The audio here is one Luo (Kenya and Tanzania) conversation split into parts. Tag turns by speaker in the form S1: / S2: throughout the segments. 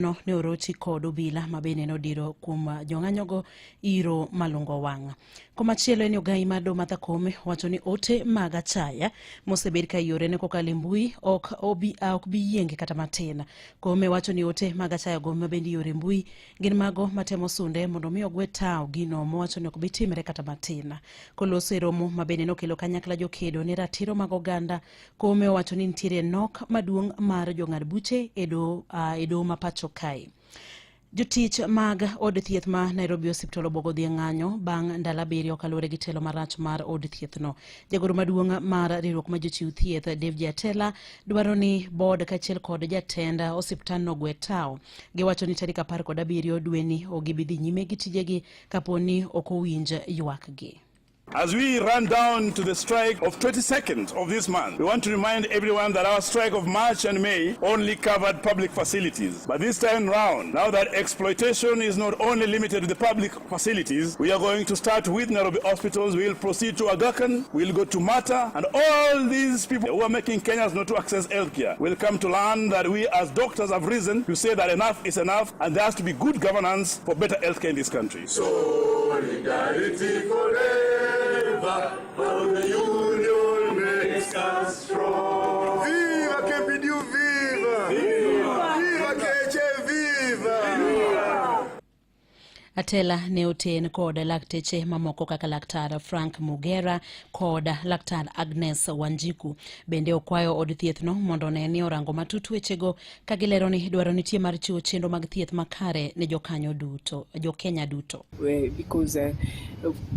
S1: No ne orochi kod obila mabende nodiro kuom jong'anyogo iro malungo wang'. Komachielo en ogai mar Doho Martha Koome wacho ni ote mag achaya mosebed ka iorene kokalo e mbui ok bi yienge kata matin. Koome wacho ni ote mag achaya go mabende iore mbui gin mago matemo sunde mondo mi ogwe tao gino mowacho ni ok bi timre kata matin. Koloso e romo mabende nokelo kanyakla jokedo ne ratiro mag oganda, Koome wacho ni nitiere nok maduong' mar jong'ad buche e doho ma pacho kae. Jotich mag od thieth ma Nairobi Hospital obogo dhi ng'anyo bang' ndalo 7 kaluwore gi telo marach mar od thiethno. Jagoro maduong' mar riwruok ma jochiw thieth David Atela dwaro ni board kaachiel kod jatend osiptandno gwe tao. Giwacho ni tarik 17 dwe ni ogibi dhi nyime gi tijegi kaponi ok owinj ywakgi.
S2: As we run down to the strike of 22nd of this month, we want to remind everyone that our strike of March and May only covered public facilities. But this time round, now that exploitation is not only limited to the public facilities, we are going to start with Nairobi hospitals, we'll proceed to Aga Khan, we'll go to Mata, and all these people who are making Kenyans not to access healthcare will come to learn that we as doctors have risen to say that enough is enough, and there has to be good governance for better healthcare in this country.
S3: Solidarity forever, for the union makes us strong. Viva KMPDU, viva! Viva! Viva KHA, viva!
S1: Atela ne oten kod lakteche mamoko kaka laktar Frank Mugera kod laktar Agnes Wanjiku. Bende okwayo od thiethno mondo ne ni orango matut wechego ka gilero ni dwaro nitie mar chiwo chenro mag thieth makare ne jokanyo duto, Kenya duto.
S4: Because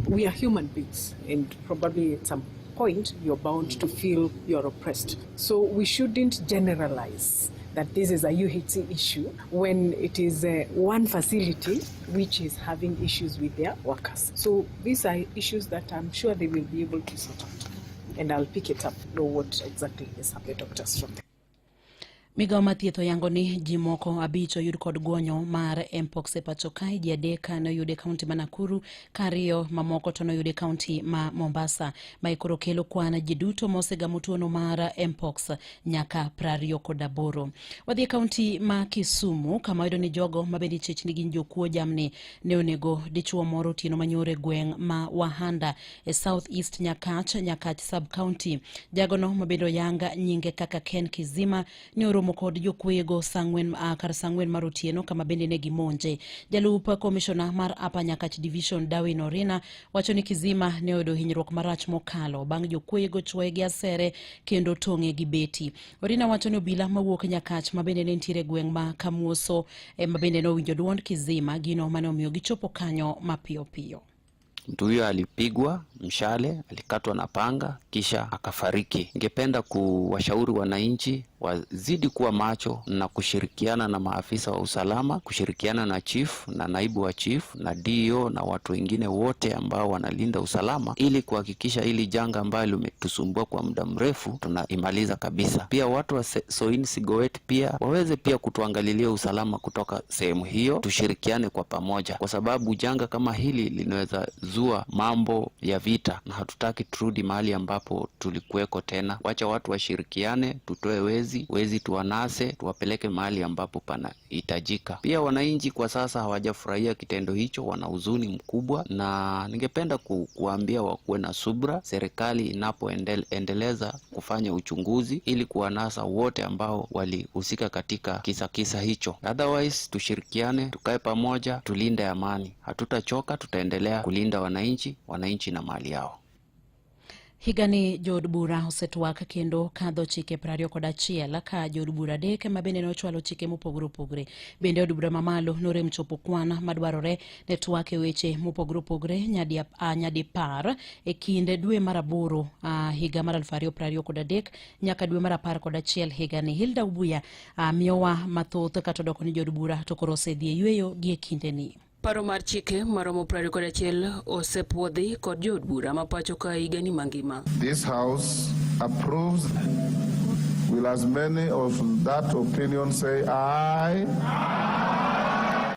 S4: we are human beings and probably at some point you're bound to feel you're oppressed. So we shouldn't generalize that this is a UHC issue when it is one facility which is having issues with their workers. So these are issues that I'm sure they will be able to sort out. And I'll pick it up, know what exactly is happening, doctors from there.
S1: Migao mathietho yango ni ji moko 5 oyud kod guonyo mar mpox e pacho kae. Ji 3 ne oyude kaunti ma Nakuru, ka 2 mamoko to ne oyude kaunti ma Mombasa. Ma koro kelo kwan ji duto mosegamo tuono mar mpox nyaka 28. Wadhi kaunti ma Kisumu kama yudo ni jogo mabende chich ni gin jokuo jamni ne onego dichuo moro otieno manyore gweng' ma Wahanda e South East Nyakach sub county. Jagono mabende yanga nyinge kaka Ken Kizima ne kod jokwego kar sangwen mar otieno kama bende ne gimonje. Jalup komishona mar Upper Nyakach Division Darwin Orina wacho ni Kizima ne oyudo hinyruok marach mokalo bang' jokwego chwoye gi asere kendo tong'e gi beti. Orina wacho ni obila mawuok Nyakach mabende ne nitiere gweng' ma Kamuoso mabende ne owinjo duond Kizima, gino mane omiyo gichopo kanyo mapiyo piyo.
S5: Mtu huyo alipigwa mshale, alikatwa na panga, kisha akafariki. Ningependa kuwashauri wananchi wazidi kuwa macho na kushirikiana na maafisa wa usalama, kushirikiana na chief na naibu wa chief na DO na watu wengine wote ambao wanalinda usalama, ili kuhakikisha hili janga ambalo limetusumbua kwa muda mrefu tunaimaliza kabisa. Pia watu wa Soin Sigoet pia waweze pia kutuangalilia usalama kutoka sehemu hiyo, tushirikiane kwa pamoja, kwa sababu janga kama hili linaweza zua mambo ya vita na hatutaki turudi mahali ambapo tulikuweko tena. Wacha watu washirikiane, tutoe wezi tuwanase, tuwapeleke mahali ambapo panahitajika. Pia wananchi kwa sasa hawajafurahia kitendo hicho, wana huzuni mkubwa, na ningependa kuambia wakuwe na subra serikali inapoendeleza kufanya uchunguzi ili kuwanasa wote ambao walihusika katika kisa hicho. Otherwise tushirikiane, tukae pamoja, tulinde amani. Hatutachoka, tutaendelea kulinda wananchi na mali yao.
S1: Higani jood bura osetwak kendo kadho chike 21 ka jood bura 3 mabende nochwalo chike mopogore opogore. Bende od bura mamalo norem chopo kwan madwarore ne twak e weche mopogore opogore nyadi 10 e kinde dwe mar 8 higa mar 2023 nyaka dwe mar 11 higani. Hilda Ubuya miyowa mathoth katodoko ni jood bura to koro osedhi e yweyo gi e kinde ni.
S6: Paro mar chike maromo 21 osepuodhi kod jood bura mapacho ka higani mangima.
S3: This house approves. Will as many of that opinion say aye?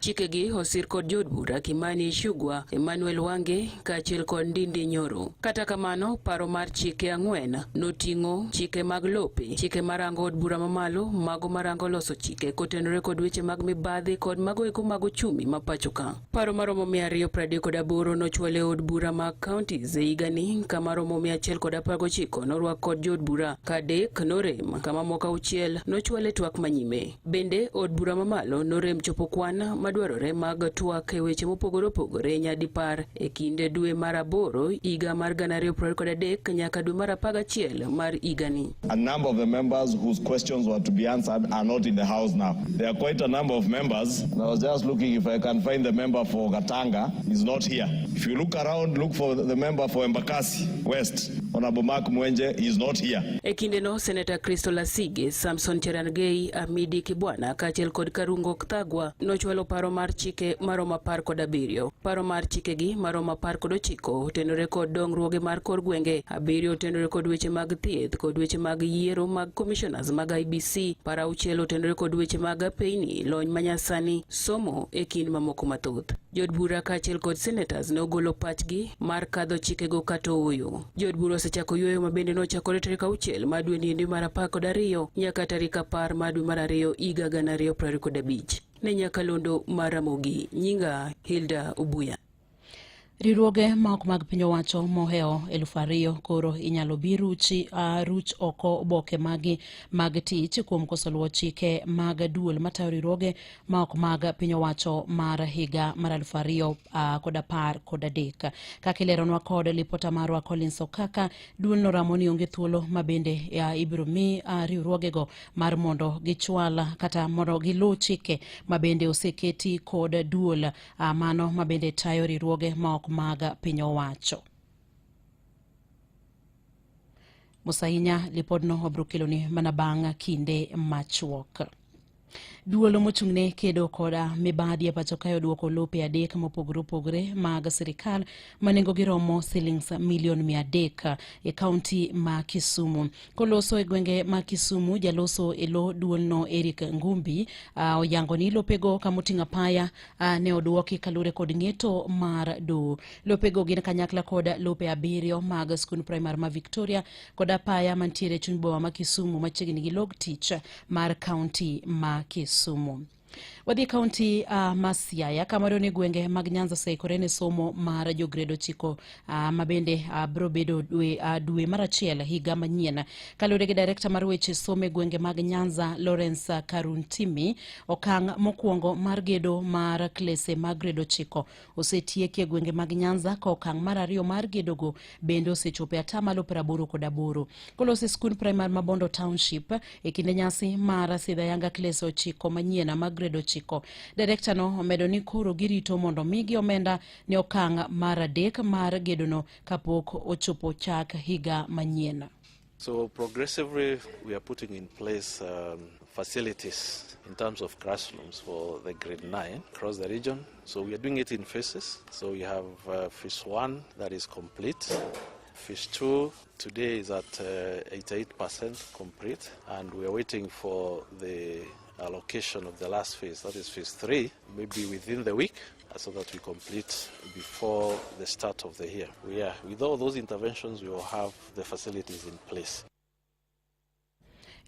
S6: Chikegi osir kod jod bura Kimani Ichung'wah, Emmanuel Wange kaachiel kod Ndindi Nyoro. Kata kamano, paro mar chike ang'wen noting'o chike mag lope, chike marango od bura mamalo, mago marango loso chike kotenore kod weche mag mibadhi kod mago eko mag ochumi ma pacho ka. Paro maromo 238 nochwal e od bura mag counties e higani, ka maromo 119 norwak kod jod bura kadek norem, kama moko 6 nochwal e twak manyime. Bende od bura mamalo norem chopo kwan madwarore mag twak e weche mopogore opogore nyadipar e kinde dwe mar 8 higa mar 2023 nyaka dwe mar 11 mar higani.
S7: A number of the members whose questions were to be answered are not in the house now. There are quite a number of members. And I was just looking if I can find the member for Gatanga. He's not here. If you look around, look for the member for Embakasi West. Honorable Mark Mwenje is not here.
S6: E kinde no, Senator Crystal Asige, Samson Cherargei, Amidi Kibwana kaachiel kod Karungo Thagwa nochwalo paro mar chike maromo 17. Paro mar chikegi maromo 19 otenore kod dongruoge mar kor gwenge, 7 otenore kod weche mag thieth kod weche mag yiero mag commissioners mag IBC, para 6 otenore kod weche mag peini, lony manyasani, somo e kind mamoko mathoth. Jod bura kaachiel kod senators ne ogolo pachgi mar kadho chikego kato oyo. Jod bura osechako yueyo mabende nochakore tarik 6 mar dwe mar 12 nyaka tarik 10 mar dwe mar 2 higa 2025. Ne Nyakalondo mar Ramogi, nyinga Hilda Ubuya.
S1: Riwruoge maok mag piny owacho moheo 2,000 koro inyalo bi ruch oko oboke mag tich kuom koso luwo chike mag duol matayo riwruoge maok mag piny owacho mar higa mar 2013. Kaka ileronwa kod lipota marwa Collins Okaka, duol no ramo ni onge thuolo mabende ibiro mi riwruogego mar mondo gichwal kata mondo giluw chike mabende oseketi kod duol mano mabende tayo riwruoge maok mag piny owacho. Musainya lipodno obrukiloni mana bang' kinde machuok. Duolo mochung'ne kedo koda mibadhi e pacho kae oduoko lope 3 mopogore opogore mag sirikal manengo giromo shillings milion 300 e kaunti ma Kisumu. Koloso e gwenge ma Kisumu, jaloso e lo duolno Eric Ngumbi oyango ni lopego kamoting'a paya ne oduoki kalure kod ng'eto mar do. Lopego gin kanyakla kod lope 7 mag skul primar ma Victoria kod apaya mantiere chuny boma ma Kisumu machiegni gi log tich mar kaunti ma Kisumu. Wadhi kaunti ma Siaya, kama ni gwenge mag Nyanza seikore ne somo mar jograde 9 mabende bro bedo dwe mar 1 higa manyien. Kalure gi director mar weche somo gwenge mag Nyanza Lawrence Karuntimi, okang' mokwongo mar gedo mar klese mag grade 9 osetieki e gwenge mag Nyanza, ka okang' mar 2 mar gedogo bende osechope 88%. Kolose skul primar ma Bondo Township e kinde nyasi mar Sidayanga klese 9 manyien mag grade 9. Director no omedo ni koro girito mondo migi omenda ne okang' mar 3 mar gedono kapok ochopo chak higa manyien.
S8: So progressively we are putting in place facilities in terms of classrooms for the grade 9 across the region. So we are doing it in phases. So we have phase 1 that is complete. Phase 2 today is at 88% complete, and we are waiting for the allocation of the last phase, that is phase 3, maybe within the week, so that we complete before the start of the year. With all those interventions, we will have the facilities in place.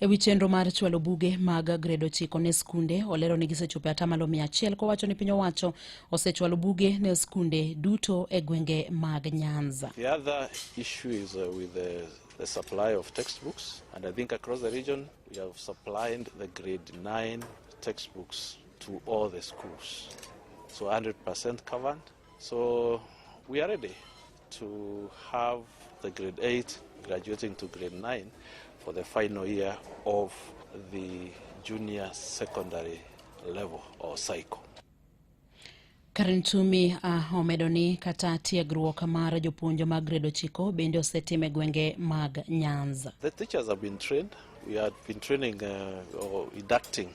S1: Ewi chenro mar chwalo buge mag grade 9 ne skunde, olero ni gisechopo 100% kowacho ni piny owacho osechwalo buge ne skunde duto e gwenge mag Nyanza.
S8: The other issue is with the supply of textbooks, and I think across the region we have supplied the grade 9 textbooks to all the schools, so 100% covered. So we are ready to have the grade 8 graduating to grade 9 for the final year of the junior secondary level or cycle.
S1: Karintumi omedo ni kata tiegruok mar jopuonjo mag grade 9 bende osetime gwenge mag Nyanza.
S8: The teachers have been trained. We have been training or inducting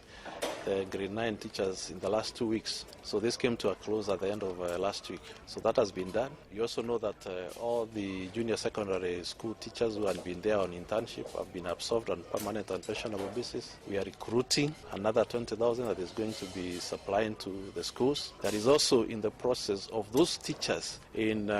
S8: the grade 9 teachers in the last 2 weeks. So this came to a close at the end of last week. So that has been done. You also know that all the junior secondary school teachers who had been there on internship have been absorbed on permanent and pensionable basis. We are recruiting another 20,000 that is going to be supplying to the schools. That is also in the process of those teachers in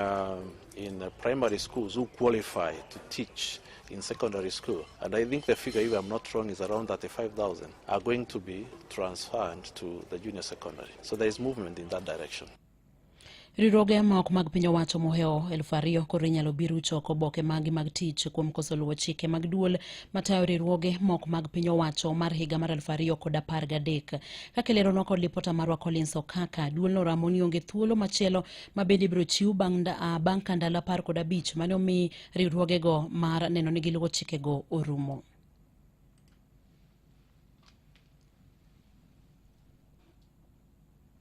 S8: primary schools who qualify to teach in secondary school. And I think the figure, if I'm not wrong, is around 35,000 are going to be transferred to the junior secondary. So there is movement in that direction.
S1: Riwruoge maok mag piny owacho moheo 2,000 koro inyalo biro choko oboke magi mag tich kuom koso luwo chike mag duol matayo riwruoge maok mag piny owacho mar higa mar 2013. Kaka leronwa kod lipota marwa Collins Okaka, duolno ramo ni onge thuolo machielo ma bende ibiro chiw bang' ka ndalo 15 mane omi riwruogego mar neno ni giluwo chikego orumo.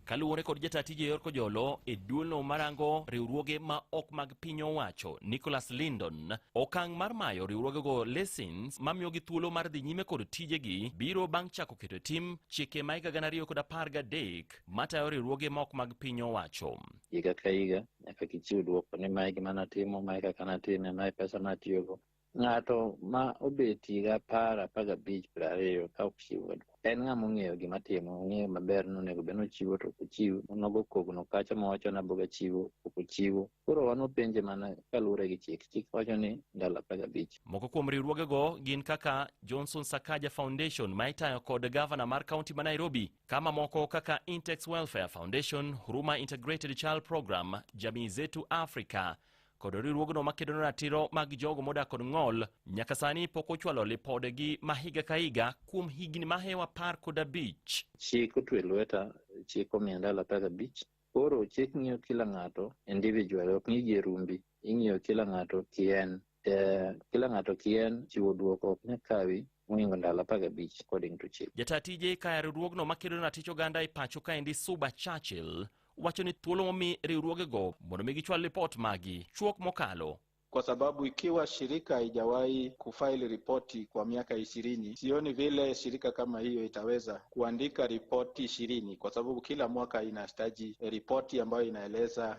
S9: Kaluwore kod jatatije yor kojolo e duolno marango riwruoge ma ok mag piny owacho Nicholas Lindon, okang' mar mayo riwruogego lessons mamiyogi thuolo mar dhi nyime kod tijegi biro bang' chako keto tim chike ma higa 2013 matayo riwruoge ma ok mag piny owacho.
S10: Higa ka higa nyaka gichiw duoko ni mae gima natimo, mae kaka natime, mae pesa natiyogo. Ng'ato ma obet higa 10, 15, 20 ka ok chiwo en ng'ama ong'eyo gima timo, ong'eyo maber ni onego bed nochiwo to ok ochiw, onogo kogno kacha mawacho ni aboga chiwo ok ochiwo. Koro wan wapenje mana kaluwore gi chik wacho ni ndalo 15.
S9: Moko kuom riwruogego gin kaka Johnson Sakaja Foundation ma itayo kod gavana mar kaunti ma Nairobi, kama moko kaka Intex Welfare Foundation, Huruma Integrated Child Program, Jamii Zetu Africa kod riwruogno makedo ratiro mag jogo modak kod ng'ol. Nyaka sani pok ochwalo lipodegi ma higa ka higa kuom higni mahewa 15.
S10: Chik otwe lweta, chik omiyo ndalo 15. Koro chik ng'iyo kila ng'ato individual, ok ng'i gi rumbi, ing'iyo kila ng'ato kien. Kila ng'ato kien chiwo duoko ok nyakawi moingo ndalo 15 according to chik.
S9: Jatatije kaya riwruogno makedo ratiro ganda e pacho kaendi Suba Churchill wacho ni thuolo momi riwruogego mondo mi gichwal ripot magi chuok mokalo.
S11: Kwa sababu ikiwa shirika haijawahi kufaili ripoti kwa miaka 20, sioni vile shirika kama hiyo itaweza kuandika ripoti 20, kwa sababu kila mwaka inahitaji ripoti ambayo inaeleza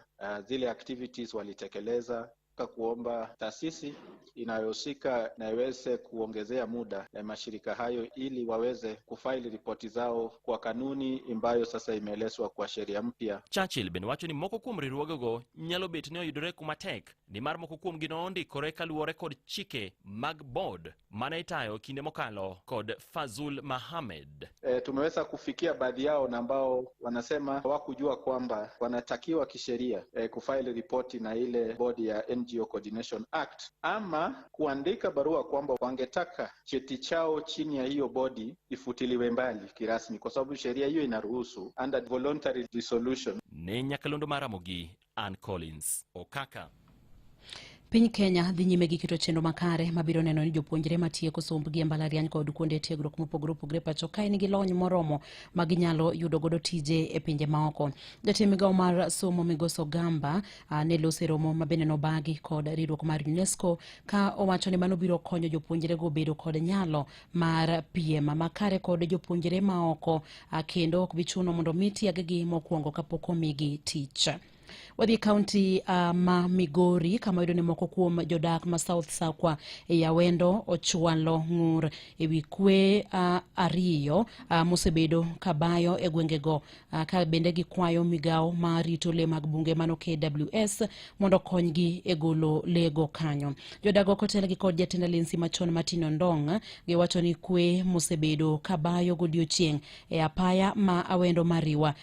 S11: zile activities walitekeleza. Kuomba taasisi inayohusika na iweze kuongezea muda na mashirika hayo ili waweze kufaili ripoti zao kwa kanuni ambayo sasa imeelezwa kwa sheria mpya.
S9: Churchill ben wacho ni moko kuom riwruogego nyalo bet ni oyudore kuma tek, ni mar moko kuom gino ondikore kaluwore kod chike mag board mane itayo kinde mokalo kod Fazul Mohamed.
S11: Tumeweza kufikia baadhi yao na ambao wanasema hawakujua kwamba wanatakiwa kisheria kufaili ripoti na ile bodi ya NGO Coordination Act, ama kuandika barua kwamba wangetaka cheti chao chini ya hiyo bodi ifutiliwe mbali kirasmi, kwa sababu sheria hiyo inaruhusu under voluntary dissolution.
S9: Ne Nyakalondo Maramogi, Ann Collins Okaka.
S1: Piny Kenya dhi nyime gi keto chenro makare mabiro neno ni jopuonjre matieko sombgi e mbalariany kod kuonde tiegruok mopogore opogore pacho kae nigi lony moromo ma ginyalo yudo godo tije e pinje maoko. Jatend migawo mar somo Migoso Gamba ne loso romo ma bende nobagi kod riwruok mar UNESCO ka owacho ni mano biro konyo jopuonjrego bedo kod nyalo mar piem makare kod jopuonjre maoko, kendo ok bichuno mondo mi tieggi mokwongo kapok omigi tich. Wadhi kaunti ma Migori kama yudo ni moko kuom jodak ma South Sakwa e Yawendo ochwalo ng'ur e wi kwe ariyo mosebedo kabayo e gwengego, ka bende gikwayo migawo ma rito le mag bunge mano KWS mondo konygi e golo lego kanyo. Jodago kotel gi kod jatend Lensi machon Martin Ondong giwacho ni kwe mosebedo kabayo godiochieng' e apaya ma Awendo Mariwa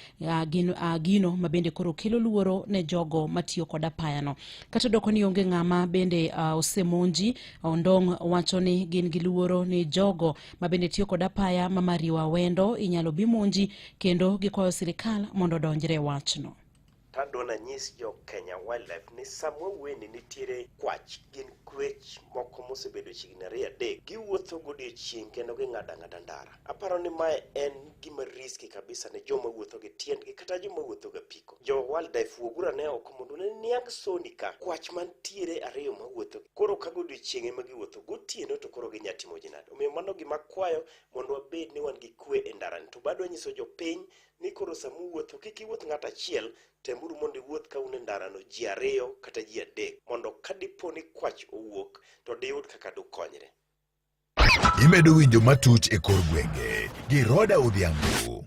S1: gino ma bende koro kelo luoro ne jogo matiyo kod apayano. Kata doko ni onge ng'ama bende osemonji, Ondong wacho ni gin gi luoro ni jogo ma bende tiyo kod apaya ma Mariwa Awendo inyalo bi monji, kendo gikwayo sirikal mondo donjre wachno.
S12: tadona nyis jo Kenya Wildlife ni samwa weni nitiere kwach gin kwech moko mosebedo chigni 2-3 giwuotho godiochieng' kendo ging'ada ndara. Aparo ni mae en gima riski kabisa ne joma wuotho gi tiendgi kata joma wuotho ga piko. Jo Wildlife wuogura ne oko mondo ne niang soni ka kwach mantiere 2 mawuotho. Koro ka godiochieng' ema giwuotho gotieno to koro ginyatimo jinado. Omiyo mano gima kwayo mondo wabed ni wan gi kwe e ndarani. To bado nyiso jopiny ni koro samu wuotho kik iwuoth ng'at achiel, temburu mondo iwuoth ka un e ndarano ji 2 kata ji 3 mondo kadipo ni kwach owuok to diyud kaka dukonyre.
S13: Imedo winjo matut e kor gwenge gi Roda Odhiambo.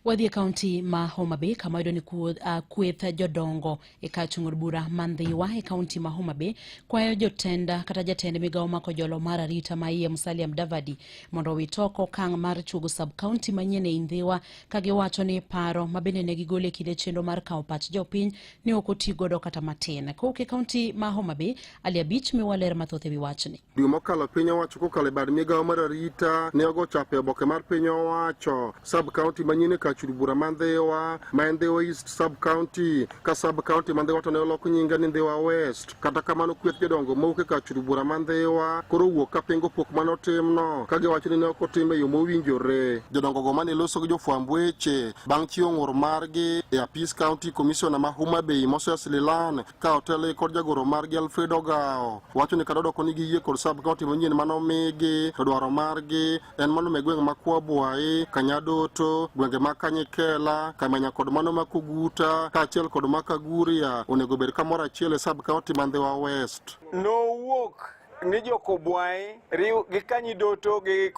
S1: Wadhi kaunti ma Homa Bay kama yudo ni kweth jodongo e kachung'od bura mandhiwa e kaunti ma Homa Bay kwayo jotenda kata jatend migawo mako jolo mar arita ma iye Musalia Mudavadi mondo witoko kang' mar chugo sub county manyien e Ndhiwa ka giwacho ni paro mabende ne gigole kinde chendo mar kawo pach jopiny ni ok oti godo kata matin. Kowuok e kaunti ma Homa Bay, Ali Abich miwa ler mathoth ewi wachni.
S14: Dwe mokalo piny owacho kokalo bad migawo mar arita ne ogo chape oboke mar piny owacho sub county manyien kachung'od bura mandhiwa ma Ndhiwa East sub county ka sub county mandhiwa to ne oloko nyinge ni Ndhiwa West. Kata kamano kweth jodongo mowuok e kachung'od bura mandhiwa koro wuok ka pingo pok manotimno ka giwacho ni ne ok otim e yo mowinjore. Jodongo go mane loso gi jofwamb weche bang' chiwo ng'ur margi e apis county commissioner ma Homa Bay Moses Lilan ka otelo kod jagoro margi Alfred Ogao wacho ni kata odoko ni giyie kod sub county manyien manomigi to dwaro margi en mano me gweng' ma Kwabuayi, Kanyadoto, gwenge ma Kanyikela, Kamenya kod mano ma Kuguta kaachiel kod ma Kaguria onego bed kamoro achiel e sub county ma Ndhiwa West.
S15: No wuok ni Jokobuayi riw gi Kanyidoto gi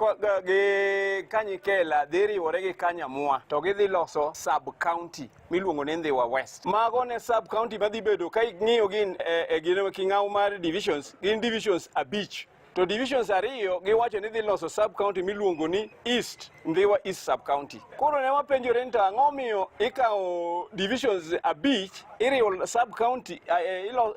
S15: Kanyikela dhi riwore gi Kanyamwa to gidhi loso sub county miluongo ni Ndhiwa West. Mago ne sub county madhi bedo ka ng'iyo gin gin king'aw mar divisions, gin divisions 5. To divisions 2 giwacho ni dhi loso sub county miluongo ni East, Ndhiwa East sub county. Koro ne wapenjore ni ang'o miyo ikawo divisions 5 iriwo sub county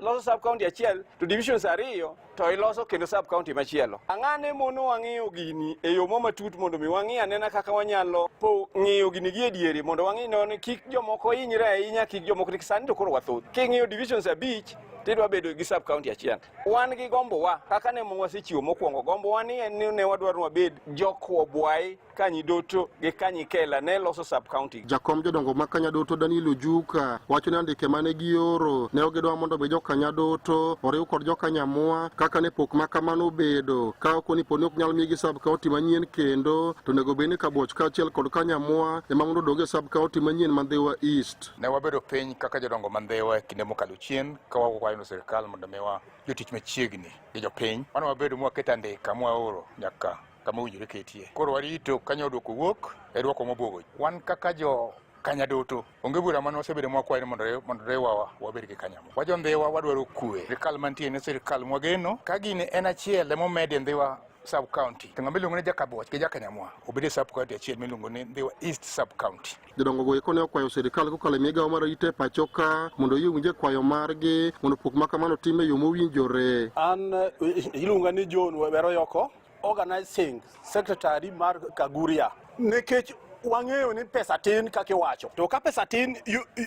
S15: loso sub county achiel to divisions 2 to iloso kendo sub county machielo. Ang'ane mono wang'iyo gini e yo matut mondo mi wang'i anena kaka wanyalo ng'iyo gini gi ediere mondo wang'i ni kik jomoko hinyre ahinya, kik jomoko tik sani to koro wathoth. King'iyo divisions 5 tidwa bedo gi sub county achiel. Wan gi gombo wa kaka ne wasechiwo mokwongo, gombo wa ni en ni ne wadwaro wabed Jokobuayi, Kanyidoto gi Kanyikela ne loso sub county.
S14: Jakom jodongo ma Kanyadoto Daniel Ojuka wacho ni andike mane gioro ne ogedwa mondo be Kanyadoto oriw kod Kanyamwa kaka ne pok ma kamano bedo ka ok ni poni ok nyal migi sub county manyien kendo to nego beni Kaboch kaachiel kod Kanyamwa ema mondo doge sub county manyien ma Ndhiwa East.
S16: Ne wabedo piny kaka jodongo ma Ndhiwa kinde mokalo chien ka wakwayo sirikal mondo miwa jotich machiegni gi jopiny. Mano wabedo mwaketo andika mwaoro nyaka kama owinjore ketie. Koro warito kanyo dwoko wuok e dwoko mobuogo. Wan kaka jo Kanyadoto onge bura mane wasebedo mwakwayo mondo rewa wabed gi Kanyamwa. Wajo Ndhiwa wadwaro kwe. Sirikal mantie ne sirikal mwageno ka gini en achiel emomedi Ndhiwa sub county. Ng'ama iluongo ni Jakaboch gi Jakanyamwa obede sub county achiel miluongo ni Ndhiwa East sub county.
S14: Jodongo go eko ne okwayo sirikal kokalo migawo mar arita e pacho ka mondo winje kwayo margi mondo pok ma kamano time e yo mowinjore.
S17: An iluonga ni John Weberoyoko, organizing secretary mar Kaguria. Nikech wang'eyo ni pesa tin kaka iwacho. To ka pesa tin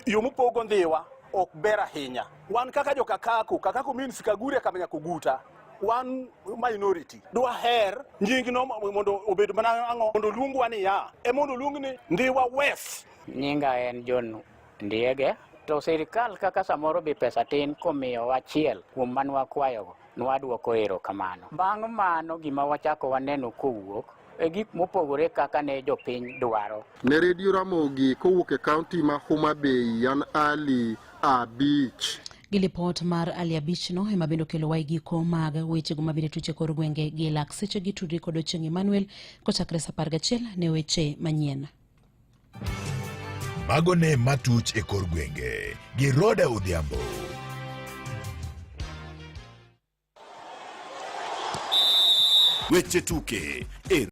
S17: yo mopogo Ndhiwa ok ber ahinya. Wan kaka Kakaku means Kaguria Kamenya Kuguta. One minority dwa her nyingno mondo obed mana ang'o mondo luongwa ni ya mondo luong ni Ndhiwa West.
S18: Nyinga en John Ndiege. To sirikal kaka samoro bi pesa tin komiyo achiel kuom man wakwayogo nwadwoko erokamano. Bang' mano gima wachako waneno kowuok e gik mopogore kaka ne jopiny dwaro.
S14: Ne Radio Ramogi kowuok e kaunti ma Homa Bay, yan Ali Abich.
S1: Gilipot mar Ali Abich no ema bendo kelo wai giko mag weche go mabire tuche kor gwenge gi lak seche gi tudri kod Ochieng' Emmanuel kochakre sa 11 ne weche manyien.
S13: Mago ne matuch e kor gwenge gi Roda Odhiambo.
S19: Weche tuke